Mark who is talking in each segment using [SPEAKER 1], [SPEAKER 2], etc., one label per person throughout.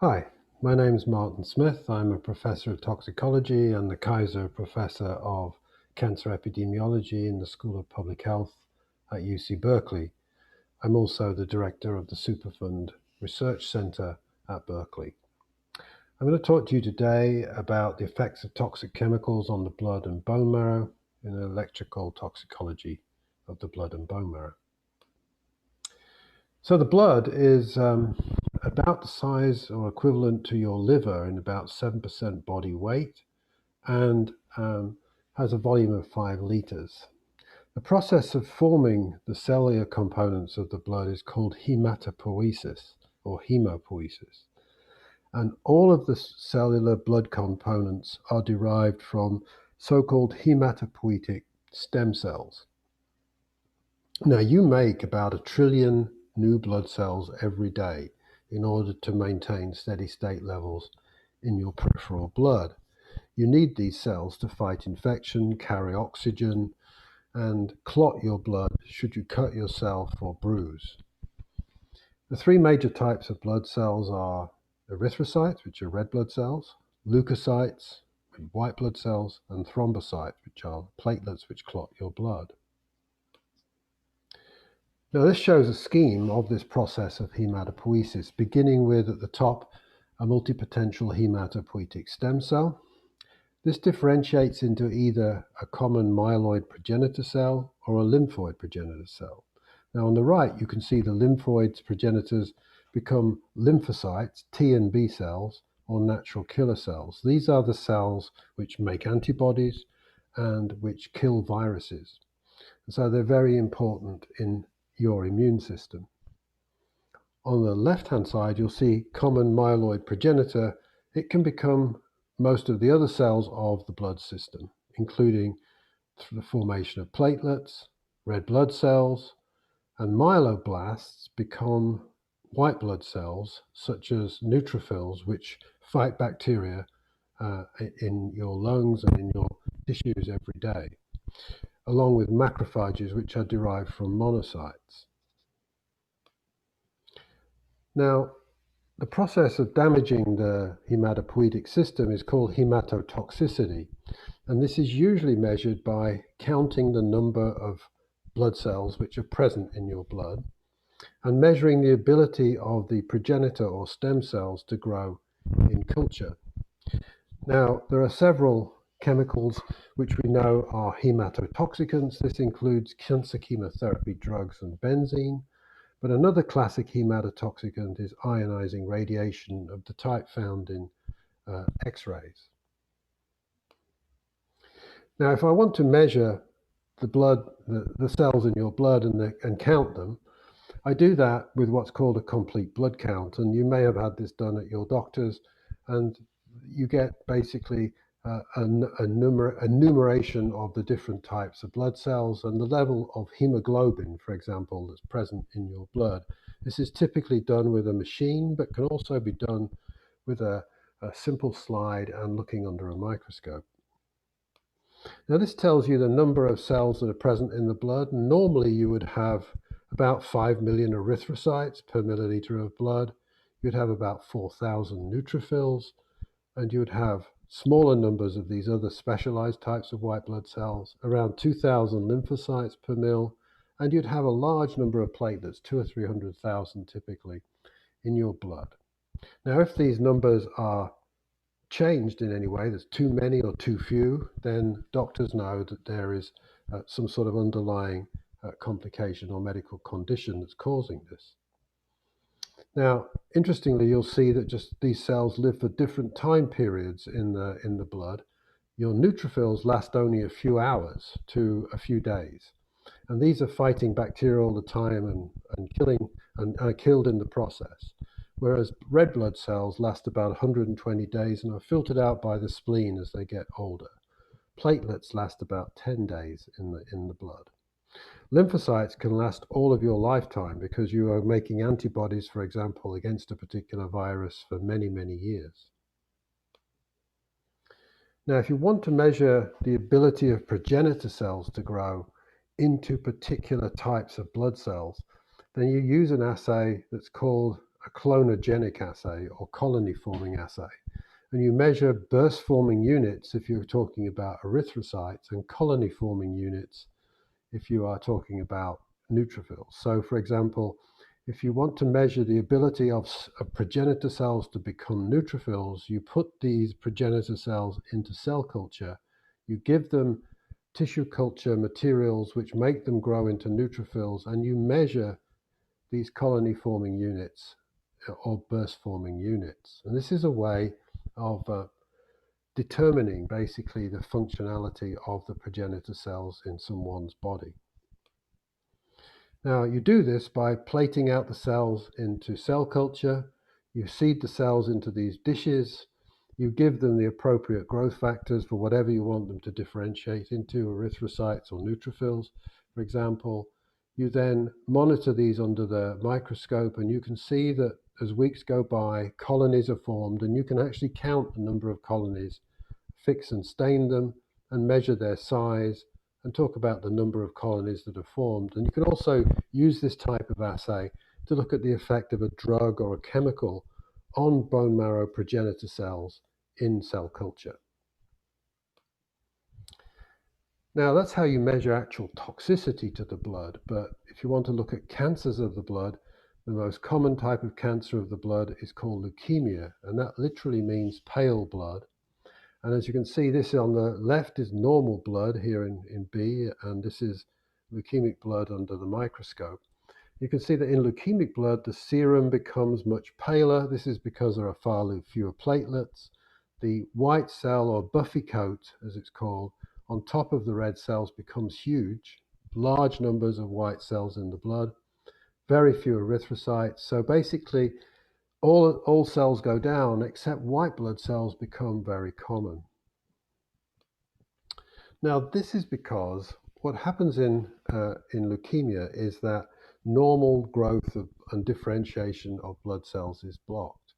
[SPEAKER 1] Hi, my name is Martyn Smith. I'm a professor of toxicology and the Kaiser Professor of Cancer Epidemiology in the School of Public Health at UC Berkeley. I'm also the director of the Superfund Research Center at Berkeley. I'm going to talk to you today about the effects of toxic chemicals on the blood and bone marrow in an electrical toxicology of the blood and bone marrow. So the blood is about the size or equivalent to your liver in about 7% body weight and has a volume of 5 liters. The process of forming the cellular components of the blood is called hematopoiesis or hemopoiesis. And all of the cellular blood components are derived from so-called hematopoietic stem cells. Now, you make about 1 trillion new blood cells every day in order to maintain steady state levels in your peripheral blood. You need these cells to fight infection, carry oxygen, and clot your blood should you cut yourself or bruise. The three major types of blood cells are erythrocytes, which are red blood cells, leukocytes, white blood cells, and thrombocytes, which are platelets which clot your blood. Now this shows a scheme of this process of hematopoiesis, beginning with, at the top, a multipotential hematopoietic stem cell. This differentiates into either a common myeloid progenitor cell or a lymphoid progenitor cell. Now on the right, you can see the lymphoid progenitors become lymphocytes, T and B cells, or natural killer cells. These are the cells which make antibodies and which kill viruses. And so they're very important in your immune system. On the left-hand side, you'll see common myeloid progenitor. It can become most of the other cells of the blood system, including the formation of platelets, red blood cells, and myeloblasts become white blood cells, such as neutrophils, which fight bacteria in your lungs and in your tissues every day, along with macrophages, which are derived from monocytes. Now, the process of damaging the hematopoietic system is called hematotoxicity, and this is usually measured by counting the number of blood cells which are present in your blood and measuring the ability of the progenitor or stem cells to grow in culture. Now, there are several chemicals which we know are hematotoxicants. This includes cancer chemotherapy drugs and benzene. But another classic hematotoxicant is ionizing radiation of the type found in X-rays. Now, if I want to measure the blood, the cells in your blood and count them, I do that with what's called a complete blood count. And you may have had this done at your doctor's, and you get basically a numeration of the different types of blood cells and the level of hemoglobin, for example, that's present in your blood. This is typically done with a machine, but can also be done with a simple slide and looking under a microscope. Now this tells you the number of cells that are present in the blood. Normally you would have about 5 million erythrocytes per milliliter of blood. You'd have about 4,000 neutrophils, and you would have smaller numbers of these other specialized types of white blood cells, around 2,000 lymphocytes per mil, and you'd have a large number of platelets, 200,000 or 300,000 typically, in your blood. Now, if these numbers are changed in any way, there's too many or too few, then doctors know that there is some sort of underlying complication or medical condition that's causing this. Now, interestingly, you'll see that just these cells live for different time periods in the blood. Your neutrophils last only a few hours to a few days. And these are fighting bacteria all the time and killing and are killed in the process. Whereas red blood cells last about 120 days and are filtered out by the spleen as they get older. Platelets last about 10 days in the blood. Lymphocytes can last all of your lifetime because you are making antibodies, for example, against a particular virus for many, many years. Now, if you want to measure the ability of progenitor cells to grow into particular types of blood cells, then you use an assay that's called a clonogenic assay or colony forming assay. And you measure burst forming units if you're talking about erythrocytes, and colony forming units if you are talking about neutrophils. So, for example, if you want to measure the ability of progenitor cells to become neutrophils, you put these progenitor cells into cell culture, you give them tissue culture materials which make them grow into neutrophils, and you measure these colony forming units or burst forming units. And this is a way of determining basically the functionality of the progenitor cells in someone's body. Now, you do this by plating out the cells into cell culture. You seed the cells into these dishes. You give them the appropriate growth factors for whatever you want them to differentiate into, erythrocytes or neutrophils, for example. You then monitor these under the microscope, and you can see that as weeks go by, colonies are formed, and you can actually count the number of colonies, fix and stain them, and measure their size, and talk about the number of colonies that are formed. And you can also use this type of assay to look at the effect of a drug or a chemical on bone marrow progenitor cells in cell culture. Now, that's how you measure actual toxicity to the blood, but if you want to look at cancers of the blood, the most common type of cancer of the blood is called leukemia, and that literally means pale blood. And as you can see, this on the left is normal blood here in B, and this is leukemic blood under the microscope. You can see that in leukemic blood, the serum becomes much paler. This is because there are far fewer platelets. The white cell, or buffy coat, as it's called, on top of the red cells becomes huge. Large numbers of white cells in the blood, very few erythrocytes. So basically, all cells go down except white blood cells become very common. Now, this is because what happens in leukemia is that normal growth and differentiation of blood cells is blocked.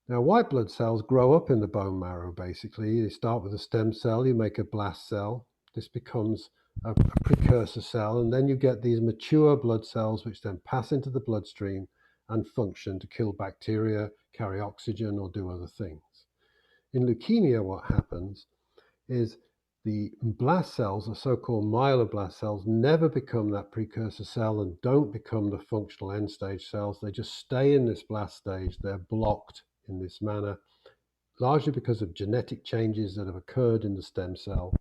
[SPEAKER 1] Now, white blood cells grow up in the bone marrow, basically. They start with a stem cell, you make a blast cell. This becomes a precursor cell, and then you get these mature blood cells which then pass into the bloodstream and function to kill bacteria, carry oxygen, or do other things. In leukemia, what happens is the blast cells, the so-called myeloblast cells, never become that precursor cell and don't become the functional end stage cells. They just stay in this blast stage. They're blocked in this manner, largely because of genetic changes that have occurred in the stem cell.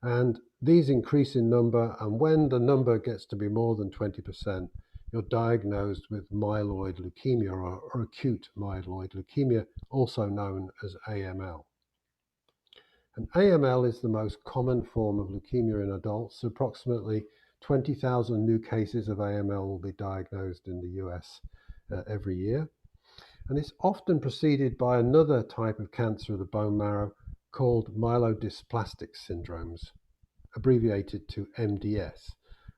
[SPEAKER 1] And these increase in number, and when the number gets to be more than 20%, you're diagnosed with myeloid leukemia or acute myeloid leukemia, also known as AML. And AML is the most common form of leukemia in adults. Approximately 20,000 new cases of AML will be diagnosed in the US every year. And it's often preceded by another type of cancer of the bone marrow called myelodysplastic syndromes, abbreviated to MDS.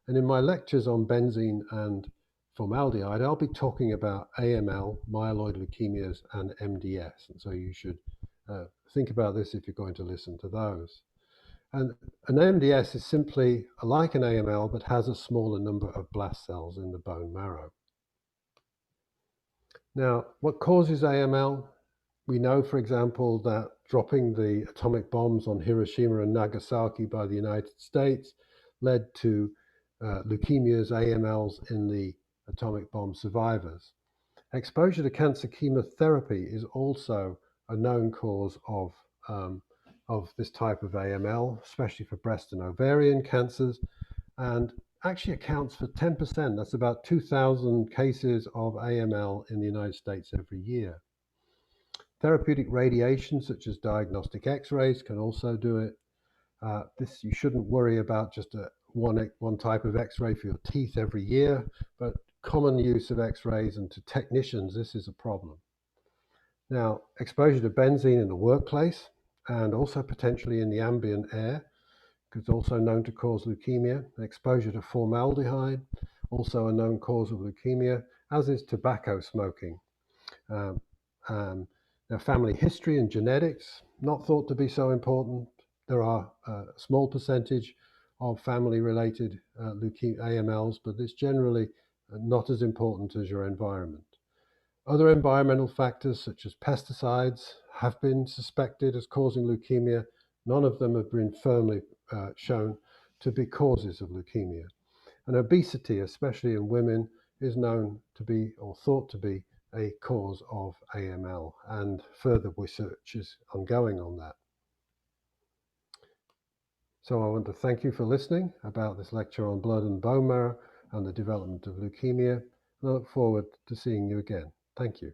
[SPEAKER 1] And in my lectures on benzene and formaldehyde, I'll be talking about AML, myeloid leukemias, and MDS. And so you should think about this if you're going to listen to those. And an MDS is simply like an AML, but has a smaller number of blast cells in the bone marrow. Now, what causes AML? We know, for example, that dropping the atomic bombs on Hiroshima and Nagasaki by the United States led to leukemias, AMLs in the atomic bomb survivors. Exposure to cancer chemotherapy is also a known cause of this type of AML, especially for breast and ovarian cancers, and actually accounts for 10%. That's about 2,000 cases of AML in the United States every year. Therapeutic radiation, such as diagnostic X-rays, can also do it. This you shouldn't worry about just one type of X-ray for your teeth every year, but common use of X-rays, and to technicians, this is a problem. Now, exposure to benzene in the workplace and also potentially in the ambient air is also known to cause leukemia. Exposure to formaldehyde, also a known cause of leukemia, as is tobacco smoking. Now, family history and genetics, not thought to be so important. There are a small percentage of family-related AMLs, but it's generally not as important as your environment. Other environmental factors such as pesticides have been suspected as causing leukemia. None of them have been firmly shown to be causes of leukemia. And obesity, especially in women, is known to be or thought to be a cause of AML, and further research is ongoing on that. So I want to thank you for listening about this lecture on blood and bone marrow and the development of leukemia, and I look forward to seeing you again. Thank you.